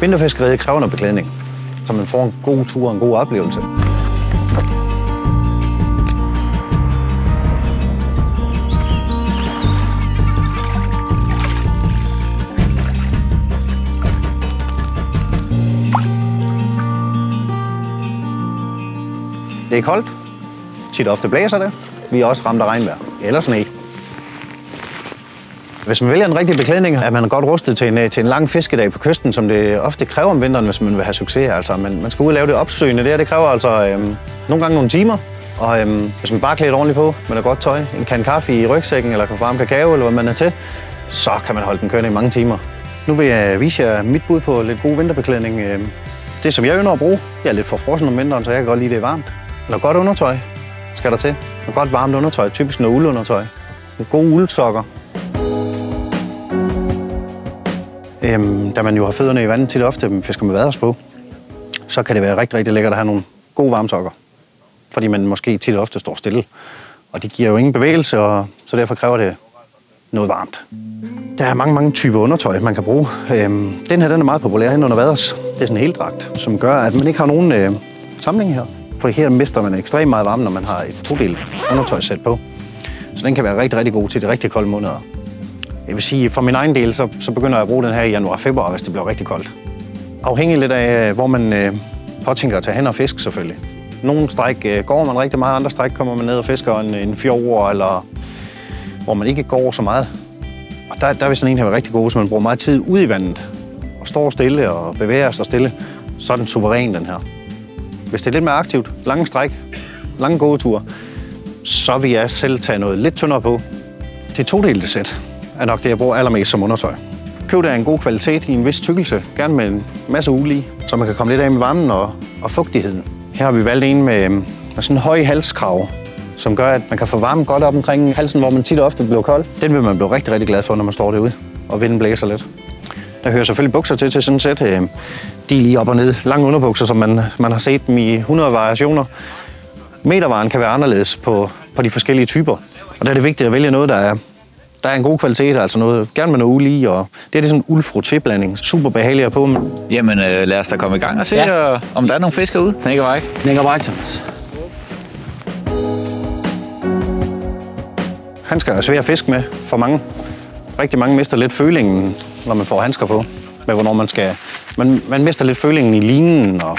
Vinterfiskeriet kræver noget beklædning, så man får en god tur og en god oplevelse. Det er koldt. Tit ofte blæser det. Vi er også ramt af regnvejr eller sne. Hvis man vælger en rigtig beklædning, er man godt rustet til en lang fiskedag på kysten, som det ofte kræver om vinteren, hvis man vil have succes. Altså, man skal ud og lave det opsøgende. Det kræver altså nogle gange nogle timer. Og hvis man bare klæder ordentligt på med noget godt tøj, en kan kaffe i rygsækken eller kan varme kakao, eller hvad man er til, så kan man holde den kørende i mange timer. Nu vil jeg vise jer mit bud på lidt god vinterbeklædning. Det, som jeg ynder at bruge. Jeg er lidt for frossen om vinteren, så jeg kan godt lide, det er varmt. Noget godt undertøj skal der til. Noget godt varmt undertøj, typisk noget uldundertøj. Nogle gode uldsokker. Da man jo har fødderne i vandet tit og ofte fisker med vaders på, så kan det være rigtig, rigtig lækkert at have nogle gode varme sokker. Fordi man måske tit og ofte står stille. Og de giver jo ingen bevægelse, så derfor kræver det noget varmt. Der er mange typer undertøj, man kan bruge. Den her den er meget populær hen under vaders. Det er sådan en heldragt, som gør, at man ikke har nogen samling her. For her mister man ekstremt meget varme, når man har et todelt undertøjssæt på. Så den kan være rigtig, rigtig god til de rigtig kolde måneder. Jeg vil sige, for min egen del, så begynder jeg at bruge den her i januar-februar, hvis det bliver rigtig koldt. Afhængig lidt af, hvor man påtænker at tage hen og fiske selvfølgelig. Nogle stræk går man rigtig meget, andre stræk kommer man ned og fisker en fjord, eller hvor man ikke går så meget. Og der vil sådan en her være rigtig god, hvis man bruger meget tid ude i vandet, og står stille og bevæger sig stille, så er den suveræn, den her. Hvis det er lidt mere aktivt, lange stræk, lange gåture, så vil jeg selv tage noget lidt tyndere på. Det todelte sæt er nok det, jeg bruger allermest som undertøj. Køb der en god kvalitet i en vis tykkelse, gerne med en masse ule i, så man kan komme lidt af med varmen og fugtigheden. Her har vi valgt en med sådan en høj halskrave, som gør, at man kan få varmen godt op omkring halsen, hvor man tit og ofte bliver kold. Den vil man blive rigtig, rigtig glad for, når man står derude, og vinden blæser lidt. Der hører selvfølgelig bukser til sådan et sæt. De er lige op og ned. Lange underbukser, som man har set dem i 100 variationer. Metervaren kan være anderledes på de forskellige typer. Og der er det vigtigt at vælge noget, der er en god kvalitet, altså noget, gerne med noget uld i, og det er sådan en uld-frotté-blanding. Super behagelig på. Jamen lad os da komme i gang og se, om der er nogle fisk herude. Knækkerbræk, Thomas. Handsker er svært at fiske med for mange. Rigtig mange mister lidt følingen, når man får handsker på, med hvornår man skal. Man mister lidt følingen i linen og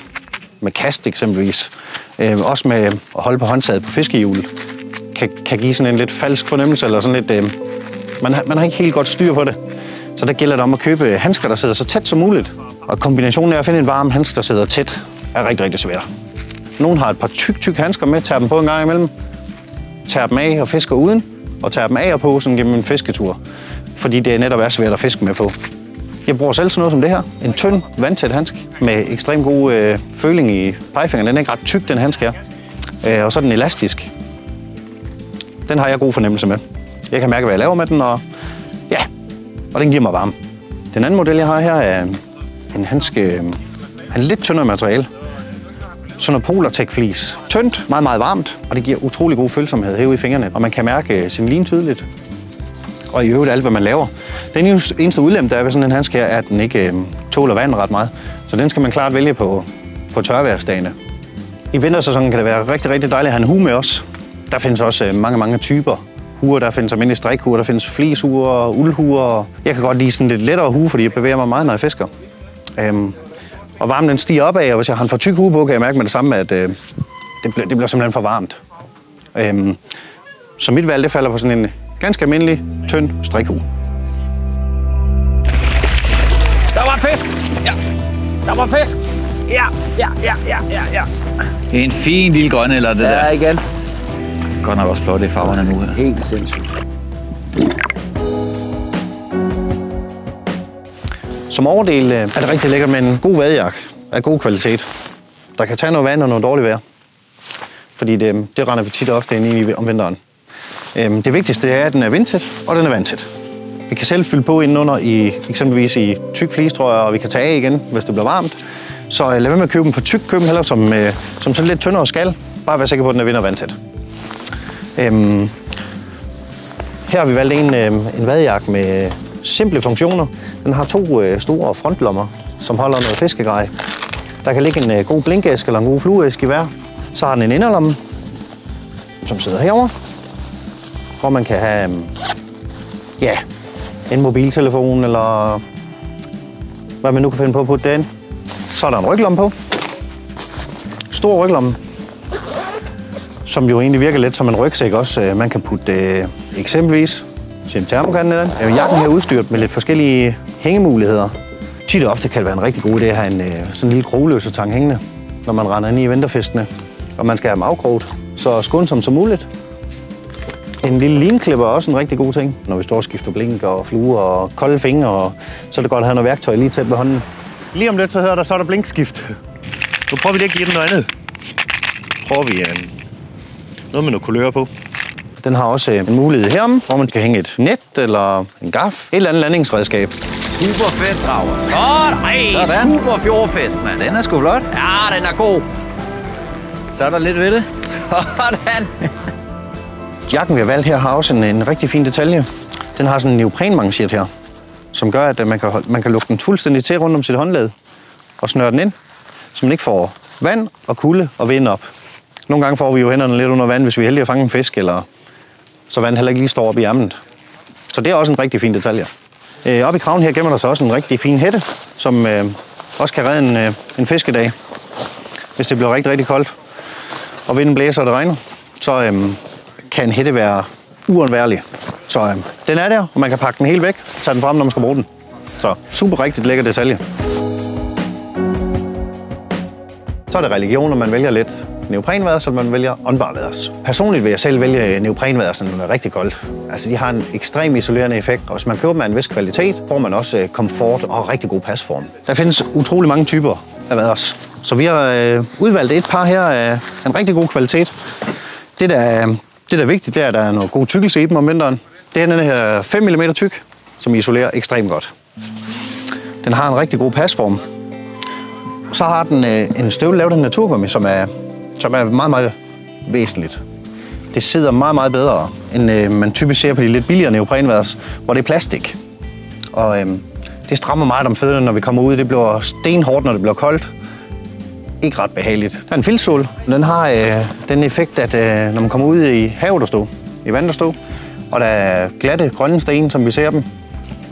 med kast eksempelvis. Også med at holde på håndtaget på fiskehjulet kan give sådan en lidt falsk fornemmelse, eller sådan lidt. Man har ikke helt godt styr på det. Så der gælder det om at købe handsker, der sidder så tæt som muligt. Og kombinationen af at finde en varm handsker, der sidder tæt, er rigtig, rigtig svært. Nogle har et par tyk handsker med, tager dem på en gang imellem, tager dem af og fisker uden, og tager dem af og på sådan gennem en fisketur. Fordi det er netop svært at fiske med på. Jeg bruger selv sådan noget som det her. En tynd, vandtæt handske med ekstremt god føling i pegefingeren. Den er ikke ret tyk, den handske her. Og så er den elastisk. Den har jeg god fornemmelse med. Jeg kan mærke, hvad jeg laver med den, og den giver mig varme. Den anden model, jeg har her, er en handske af lidt tyndere materiale. Sådan noget Polartec-flis. Tyndt, meget varmt, og det giver utrolig god følsomhed herude i fingrene. Og man kan mærke sin line tydeligt. Og i øvrigt alt, hvad man laver. Den eneste ulempe, der er ved sådan en handske her, er, at den ikke tåler vand ret meget. Så den skal man klart vælge på tørvejrsdagene. I vintersæsonen kan det være rigtig, rigtig dejligt at have en hue med os. Der findes også mange typer huer. Der findes almindelige strikhuer, der findes flishuer, uldhuer. Jeg kan godt lide sådan lidt lettere hue, fordi jeg bevæger mig meget, når jeg fisker. Og varmen den stiger opad, og hvis jeg har en for tyk hue på, kan jeg mærke med det samme, at det bliver simpelthen for varmt. Så mit valg, det falder på sådan en ganske almindelig, tynd strikhue. Der var fisk! Ja, der var fisk! Ja. Det er en fin lille grønne, eller det der? Ja, igen. Godt nok også flot i farverne nu her. Helt sindssygt. Som overdel er det rigtig lækkert med en god vadejakke af god kvalitet. Der kan tage noget vand og noget dårligt vejr. Fordi det render vi tit og ofte ind i om vinteren. Det vigtigste er, at den er vindtæt, og den er vandtæt. Vi kan selv fylde på indenunder eksempelvis i tyk fleecetrøjer, og vi kan tage af igen, hvis det bliver varmt. Så lad være med at købe dem for tyk, køb dem hellere som sådan lidt tyndere skal. Bare vær sikker på, at den er vind- og vandtæt. Her har vi valgt en vadejakke med simple funktioner. Den har 2 store frontlommer, som holder noget fiskegrej. Der kan ligge en god blinkæske eller en god flueæske i hver. Så har den en inderlomme, som sidder herovre, hvor man kan have en mobiltelefon eller hvad man nu kan finde på at putte den. Så er der en ryglomme på. Stor ryglomme, som jo egentlig virker lidt som en rygsæk også. Man kan putte eksempelvis sin termokan i den. Jakken her er udstyret med lidt forskellige hængemuligheder. Tit og ofte kan det være en rigtig god idé at have sådan en lille krogløsetang hængende, når man render ind i vinterfiskene. Og man skal have dem afkroget, så skånsomt som muligt. En lille linklipper er også en rigtig god ting, når vi står og skifter blink og fluer og kolde fingre, så er det godt at have noget værktøj lige tæt ved hånden. Lige om lidt så er der blinkskift. Nu prøver vi lige at give den noget andet. Prøver vi noget med noget kulør på. Den har også en mulighed herom, hvor man kan hænge et net eller en gaf, et eller andet landingsredskab. Super fedt, Drager. Sådan. Super fjordfest, mand. Den er sgu flot. Ja, den er god. Så er der lidt ved det. Sådan. Jakken, vi har valgt her, har også en rigtig fin detalje. Den har sådan en neoprenmanchet her, som gør, at man kan lukke den fuldstændig til rundt om sit håndled og snøre den ind, så man ikke får vand og kulde og vind op. Nogle gange får vi jo hænderne lidt under vand, hvis vi er heldige at fange en fisk, eller så vand heller ikke lige står op i ærmet. Så det er også en rigtig fin detalje. Oppe i kraven her gemmer der sig også en rigtig fin hætte, som også kan redde en fiskedag, hvis det bliver rigtig, rigtig koldt, og vinden blæser og det regner. Så kan en hætte være uundværlig. Så den er der, og man kan pakke den helt væk, tage den frem, når man skal bruge den. Så super rigtigt lækker detalje. Så er det religion, når man vælger lidt neoprenvædder, så man vælger åndbarvædders. Personligt vil jeg selv vælge neoprenvædder, så den er rigtig koldt. Altså, de har en ekstrem isolerende effekt, og hvis man køber dem af en vis kvalitet, får man også komfort og rigtig god pasform. Der findes utrolig mange typer af vædders, så vi har udvalgt et par her af en rigtig god kvalitet. Det, der er vigtigt, det er, at der er noget god tykkelse i dem om vinteren. Det er den her 5 mm tyk, som isolerer ekstremt godt. Den har en rigtig god pasform. Så har den en støvle lavet af naturgummi, som er meget, meget væsentligt. Det sidder meget, meget bedre, end man typisk ser på de lidt billigere neoprenvædders, hvor det er plastik. Og det strammer meget om fødderne, når vi kommer ud. Det bliver stenhårdt, når det bliver koldt. Ikke ret behageligt. Der er en filtsål. Den har den effekt, at når man kommer ud i havet og stå, i vandet og stå, og der er glatte, grønne sten, som vi ser dem,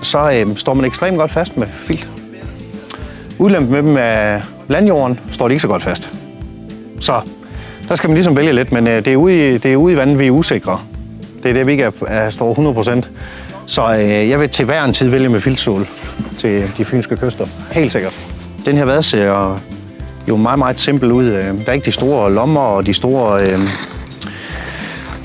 så står man ekstremt godt fast med filt. Udlempen med dem af landjorden står de ikke så godt fast. Så der skal man ligesom vælge lidt, men det er ude i vandet, vi er usikre. Det er det, vi ikke står 100%. Så jeg vil til hver en tid vælge med filtsål til de fynske kyster. Helt sikkert. Den her vade ser jo meget, meget simpel ud. Der er ikke de store lommer og de store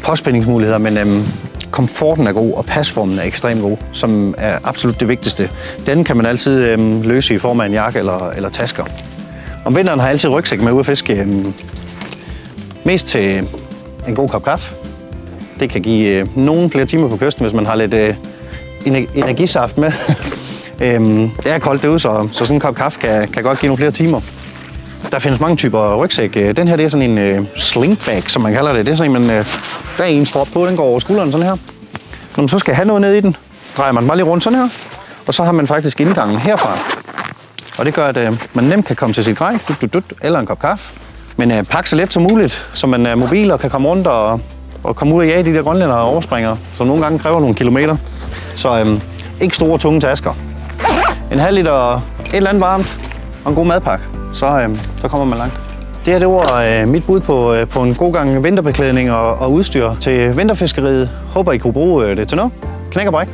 påspændingsmuligheder, men komforten er god, og pasformen er ekstremt god, som er absolut det vigtigste. Den kan man altid løse i form af en jakke eller tasker. Om vinteren har jeg altid rygsæk med ud at fiske. Mest til en god kop kaffe. Det kan give nogle flere timer på kysten, hvis man har lidt energisaft med. Det er koldt derude, så sådan en kop kaffe kan godt give nogle flere timer. Der findes mange typer rygsæk. Den her, det er sådan en slingbag, som man kalder det. Det er sådan en, der er en strop på, den går over skulderen sådan her. Når man så skal have noget ned i den, drejer man bare lige rundt sådan her. Og så har man faktisk indgangen herfra. Og det gør, at man nemt kan komme til sit grej, eller en kop kaffe. Men pakke så let som muligt, så man er mobil og kan komme rundt og komme ud og jage de der grønlænder og overspringer, som nogle gange kræver nogle kilometer. Så ikke store, tunge tasker. En halv liter, et eller andet varmt og en god madpakke, så kommer man langt. Det her, det var mit bud på en god gang vinterbeklædning og udstyr til vinterfiskeriet. Håber, I kunne bruge det til noget. Knæk og bræk.